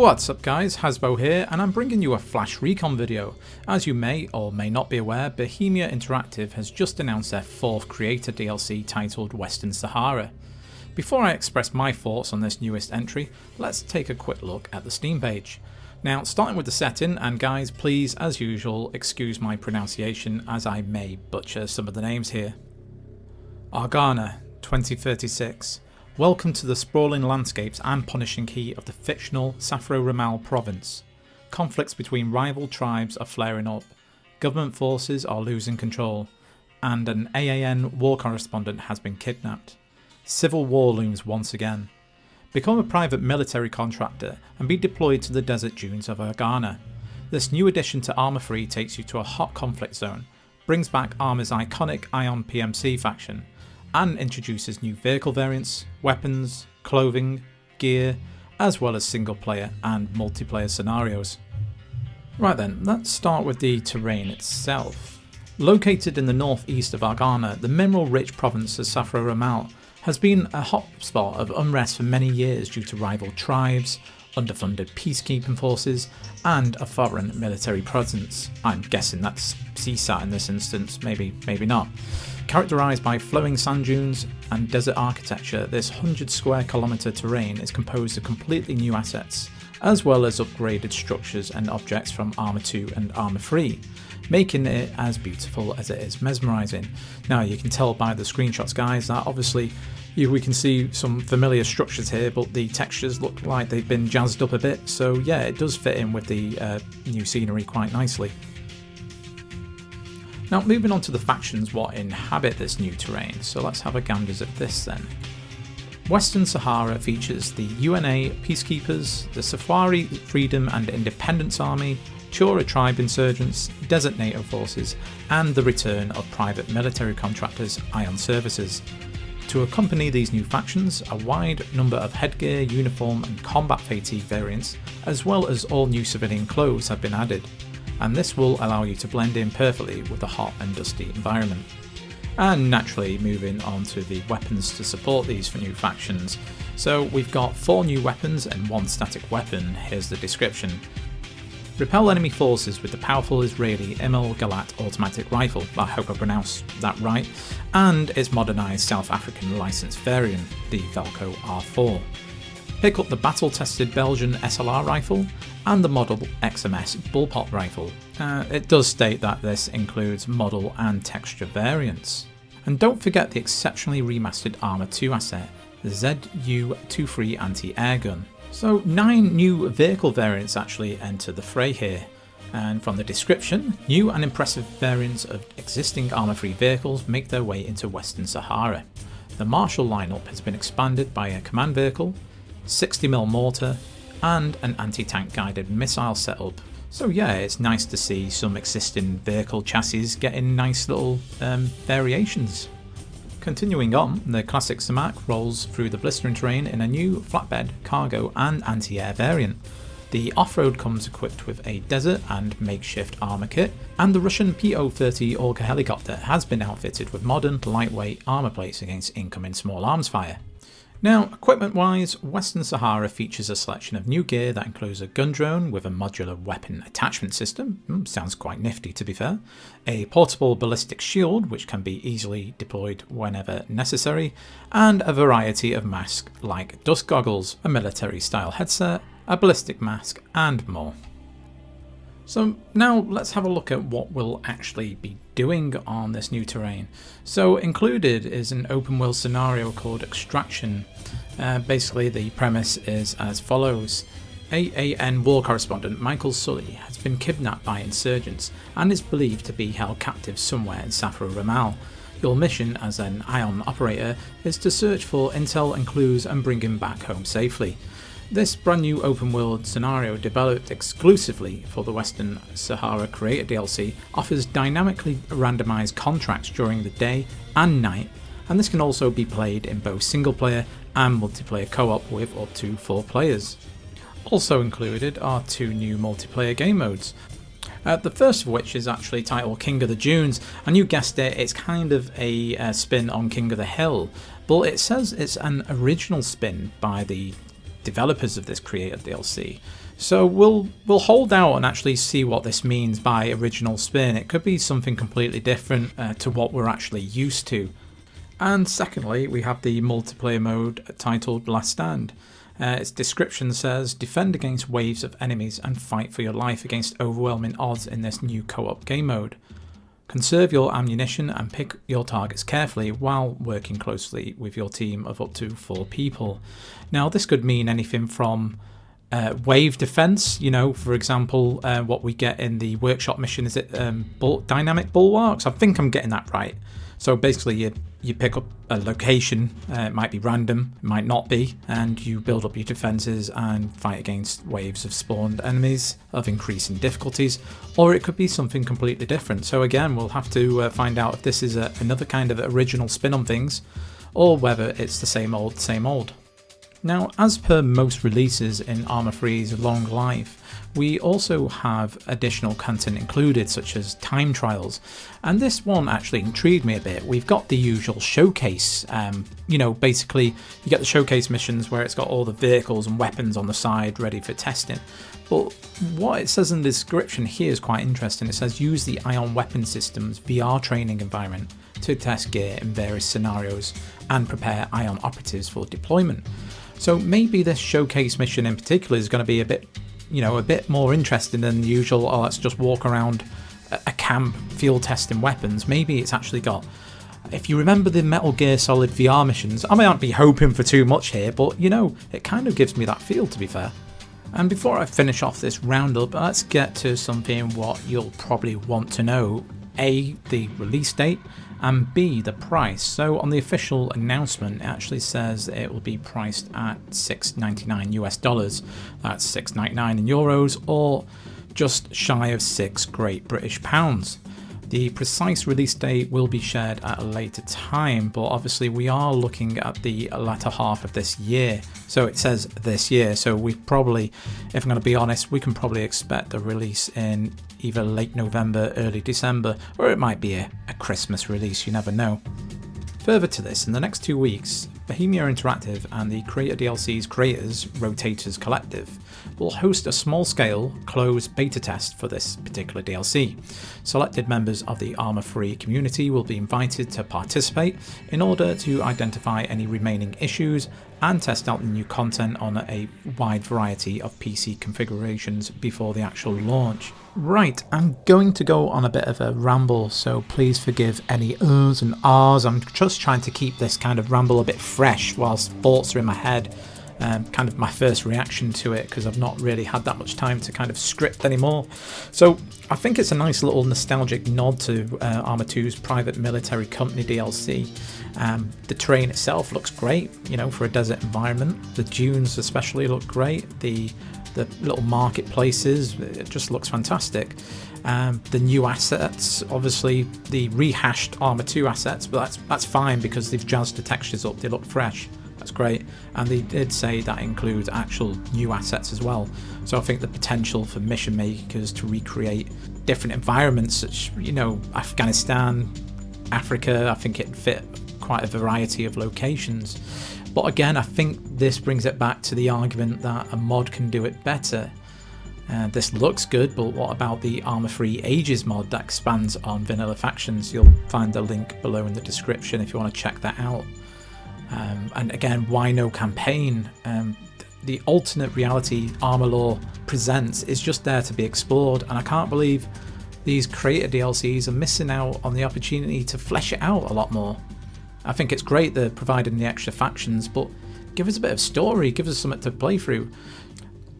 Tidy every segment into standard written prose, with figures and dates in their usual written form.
What's up guys, Hazbo here, and I'm bringing you a flash recon video. As you may or may not be aware, Bohemia Interactive has just announced their 4th creator DLC titled Western Sahara. Before I express my thoughts on this newest entry, let's take a quick look at the Steam page. Now, starting with the setting, and guys, please, as usual, excuse my pronunciation as I may butcher some of the names here. Argana, 2036. Welcome to the sprawling landscapes and punishing heat of the fictional Sefrou-Ramal province. Conflicts between rival tribes are flaring up, government forces are losing control, and an AAN war correspondent has been kidnapped. Civil war looms once again. Become a private military contractor and be deployed to the desert dunes of Argana. This new addition to ArmA 3 takes you to a hot conflict zone, brings back ArmA's iconic ION PMC faction, and introduces new vehicle variants, weapons, clothing, gear, as well as single player and multiplayer scenarios. Right then, let's start with the terrain itself. Located in the northeast of Argana, the mineral-rich province of Sefrou-Ramal has been a hotspot of unrest for many years due to rival tribes, underfunded peacekeeping forces, and a foreign military presence. I'm guessing that's CSAT in this instance, maybe not. Characterised by flowing sand dunes and desert architecture, this 100 square kilometre terrain is composed of completely new assets, as well as upgraded structures and objects from ArmA 2 and ArmA 3, making it as beautiful as it is mesmerising. Now you can tell by the screenshots guys that obviously we can see some familiar structures here, but the textures look like they've been jazzed up a bit, so yeah, it does fit in with the new scenery quite nicely. Now moving on to the factions what inhabit this new terrain, so let's have a gander at this then. Western Sahara features the UNA Peacekeepers, the Safari Freedom and Independence Army, Chora Tribe Insurgents, Desert NATO Forces, and the return of private military contractors ION Services. To accompany these new factions, a wide number of headgear, uniform and combat fatigue variants, as well as all new civilian clothes have been added, and this will allow you to blend in perfectly with the hot and dusty environment. And naturally moving on to the weapons to support these for new factions. So we've got 4 new weapons and 1 static weapon. Here's the description. Repel enemy forces with the powerful Israeli Imel Galat automatic rifle, I hope I pronounced that right, and its modernised South African licensed variant, the Velco R4. Pick up the battle-tested Belgian SLR rifle and the model XMS bullpup rifle. It does state that this includes model and texture variants. And don't forget the exceptionally remastered ArmA 2 asset, the ZU-23 anti-air gun. So 9 new vehicle variants actually enter the fray here. And from the description, new and impressive variants of existing ArmA 3 vehicles make their way into Western Sahara. The Marshall lineup has been expanded by a command vehicle, 60mm mortar, and an anti-tank guided missile setup. So yeah, it's nice to see some existing vehicle chassis getting nice little variations. Continuing on, the classic Samak rolls through the blistering terrain in a new flatbed, cargo and anti-air variant. The off-road comes equipped with a desert and makeshift armour kit, and the Russian PO-30 Orca helicopter has been outfitted with modern, lightweight armour plates against incoming small arms fire. Now, equipment-wise, Western Sahara features a selection of new gear that includes a gun drone with a modular weapon attachment system, sounds quite nifty to be fair, a portable ballistic shield which can be easily deployed whenever necessary, and a variety of masks like dust goggles, a military-style headset, a ballistic mask, and more. So now let's have a look at what we'll actually be doing on this new terrain. So included is an open world scenario called Extraction. Basically the premise is as follows. AAN war correspondent Michael Sully has been kidnapped by insurgents and is believed to be held captive somewhere in Sefrou-Ramal. Your mission as an ION operator is to search for intel and clues and bring him back home safely. This brand new open world scenario, developed exclusively for the Western Sahara Creator DLC, offers dynamically randomised contracts during the day and night, and this can also be played in both single player and multiplayer co-op with up to 4 players. Also included are 2 new multiplayer game modes. The first of which is actually titled King of the Dunes, and you guessed it, it's kind of a spin on King of the Hill, but it says it's an original spin by the developers of this creator DLC. So we'll hold out and actually see what this means by original spin. It could be something completely different to what we're actually used to. And secondly, we have the multiplayer mode titled Last Stand. Its description says, defend against waves of enemies and fight for your life against overwhelming odds in this new co-op game mode. Conserve your ammunition and pick your targets carefully while working closely with your team of up to 4 people. Now this could mean anything from wave defense, you know, for example, what we get in the workshop mission, is it dynamic bulwarks? I think I'm getting that right. So basically you pick up a location, it might be random, it might not be, and you build up your defenses and fight against waves of spawned enemies of increasing difficulties, or it could be something completely different. So again, we'll have to find out if this is another kind of original spin on things, or whether it's the same old, same old. Now, as per most releases in ArmA 3's long life, we also have additional content included, such as time trials, and this one actually intrigued me a bit. We've got the usual showcase, you know, basically you get the showcase missions where it's got all the vehicles and weapons on the side ready for testing. But what it says in the description here is quite interesting. It says use the ION weapon system's VR training environment to test gear in various scenarios and prepare ION operatives for deployment. So maybe this showcase mission in particular is going to be a bit, you know, a bit more interesting than the usual, oh, let's just walk around a camp field testing weapons. Maybe it's actually got, if you remember the Metal Gear Solid VR missions, I might not be hoping for too much here, but you know, it kind of gives me that feel, to be fair. And before I finish off this roundup, let's get to something what you'll probably want to know. A, the release date, and B, the price. So on the official announcement, it actually says it will be priced at $6.99 US dollars. That's $6.99 in euros, or just shy of 6 Great British pounds. The precise release date will be shared at a later time, but obviously we are looking at the latter half of this year. So it says this year, so we probably, if I'm going to be honest, we can probably expect a release in either late November, early December, or it might be a Christmas release, you never know. Further to this, in the next 2 weeks, Bohemia Interactive and the Creator DLC's creators, Rotators Collective, will host a small-scale, closed beta test for this particular DLC. Selected members of the ArmA 3 community will be invited to participate in order to identify any remaining issues and test out the new content on a wide variety of PC configurations before the actual launch. Right, I'm going to go on a bit of a ramble, so please forgive any uhs and ahs. I'm just trying to keep this kind of ramble a bit fresh whilst thoughts are in my head. Kind of my first reaction to it, because I've not really had that much time to kind of script anymore. So I think it's a nice little nostalgic nod to ArmA 2's Private Military Company DLC. The terrain itself looks great, you know, for a desert environment. The dunes especially look great. The little marketplaces, it just looks fantastic. The new assets, obviously the rehashed ArmA 2 assets, but that's fine because they've jazzed the textures up, they look fresh. That's great, and they did say that includes actual new assets as well. So I think the potential for mission makers to recreate different environments, such, you know, Afghanistan, Africa, I think it fit quite a variety of locations. But again, I think this brings it back to the argument that a mod can do it better. This looks good, but what about the ArmA 3 Ages mod that expands on vanilla factions? You'll find the link below in the description if you want to check that out. And again, why no campaign? The alternate reality ArmA Lore presents is just there to be explored, and I can't believe these creator DLCs are missing out on the opportunity to flesh it out a lot more. I think it's great they're providing the extra factions, but give us a bit of story, give us something to play through.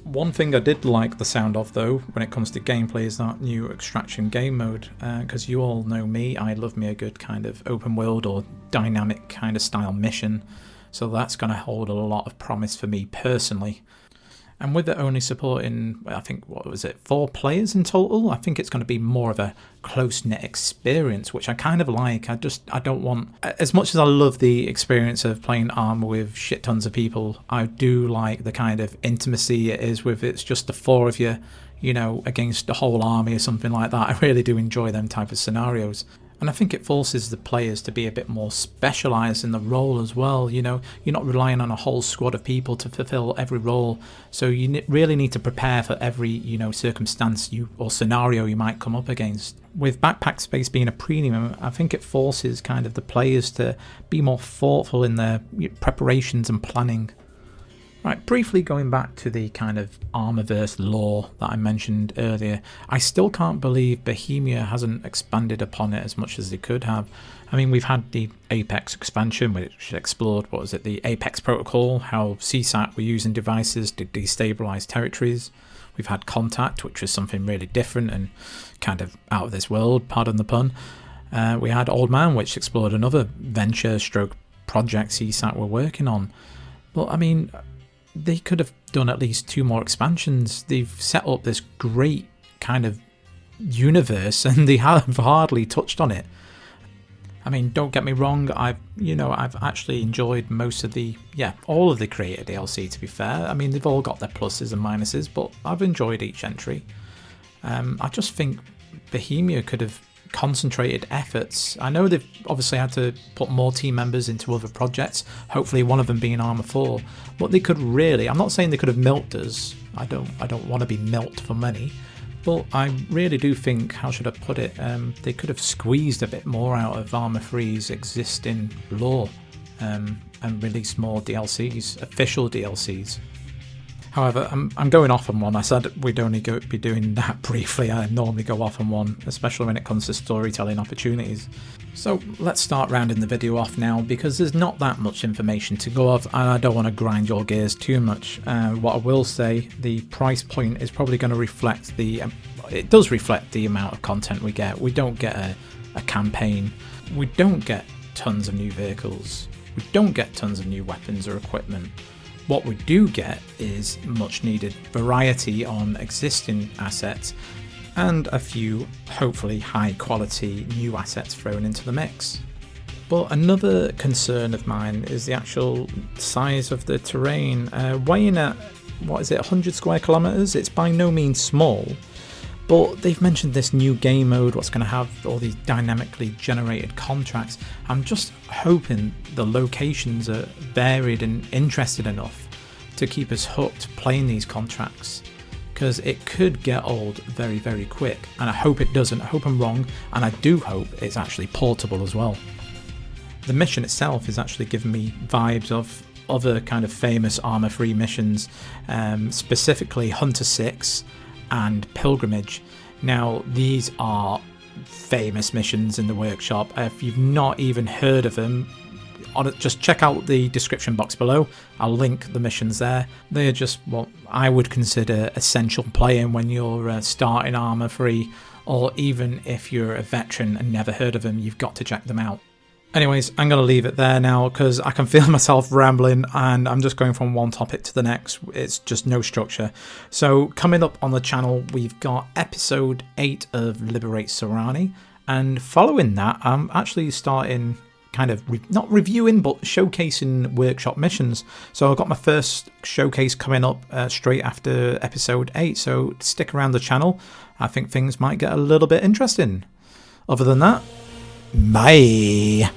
One thing I did like the sound of, though, when it comes to gameplay, is that new extraction game mode, because you all know me, I love me a good kind of open world or dynamic kind of style mission, so that's going to hold a lot of promise for me personally. And with it only supporting, I think, what was it, 4 players in total, I think it's going to be more of a close-knit experience, which I kind of like. I don't want, as much as I love the experience of playing ArmA with shit tons of people, I do like the kind of intimacy it is with it's just the 4 of you, you know, against the whole army or something like that. I really do enjoy them type of scenarios. And I think it forces the players to be a bit more specialised in the role as well. You know, you're not relying on a whole squad of people to fulfil every role. So you really need to prepare for every, you know, circumstance or scenario you might come up against. With backpack space being a premium, I think it forces kind of the players to be more thoughtful in their preparations and planning. Right, briefly going back to the kind of ArmAverse lore that I mentioned earlier, I still can't believe Bohemia hasn't expanded upon it as much as they could have. I mean, we've had the Apex expansion, which explored, what was it, the Apex protocol, how CSAT were using devices to destabilize territories. We've had Contact, which was something really different and kind of out of this world, pardon the pun. We had Old Man, which explored another venture stroke project CSAT were working on. But I mean, they could have done at least 2 more expansions. They've set up this great kind of universe and they have hardly touched on it. I mean, don't get me wrong, I've actually enjoyed all of the creator DLC, to be fair. I mean, they've all got their pluses and minuses, but I've enjoyed each entry. I just think Bohemia could have concentrated efforts. I know they've obviously had to put more team members into other projects, hopefully one of them being ArmA 4, but they could really, I'm not saying they could have milked us, I don't want to be milked for money, but I really do think, how should I put it, they could have squeezed a bit more out of ArmA 3's existing lore and released more DLCs, official DLCs. However, I'm going off on one. I said we'd only be doing that briefly. I normally go off on one, especially when it comes to storytelling opportunities. So let's start rounding the video off now, because there's not that much information to go off and I don't want to grind your gears too much. What I will say, the price point is probably going to reflect it does reflect the amount of content we get. We don't get a campaign. We don't get tons of new vehicles. We don't get tons of new weapons or equipment. What we do get is much needed variety on existing assets and a few hopefully high quality new assets thrown into the mix. But another concern of mine is the actual size of the terrain. Weighing at, 100 square kilometers? It's by no means small. But they've mentioned this new game mode, what's going to have all these dynamically generated contracts. I'm just hoping the locations are varied and interested enough to keep us hooked playing these contracts, because it could get old very, very quick. And I hope it doesn't. I hope I'm wrong, and I do hope it's actually portable as well. The mission itself is actually giving me vibes of other kind of famous ArmA 3 missions, specifically Hunter 6 and Pilgrimage. Now, these are famous missions in the workshop. If you've not even heard of them, just check out the description box below. I'll link the missions there. They are just what I would consider essential playing when you're starting ArmA 3, or even if you're a veteran and never heard of them, you've got to check them out. Anyways, I'm going to leave it there now because I can feel myself rambling and I'm just going from one topic to the next. It's just no structure. So coming up on the channel, we've got episode 8 of Liberate Sahara, and following that, I'm actually starting kind of, not reviewing, but showcasing workshop missions. So I've got my first showcase coming up straight after episode 8. So stick around the channel. I think things might get a little bit interesting. Other than that, bye.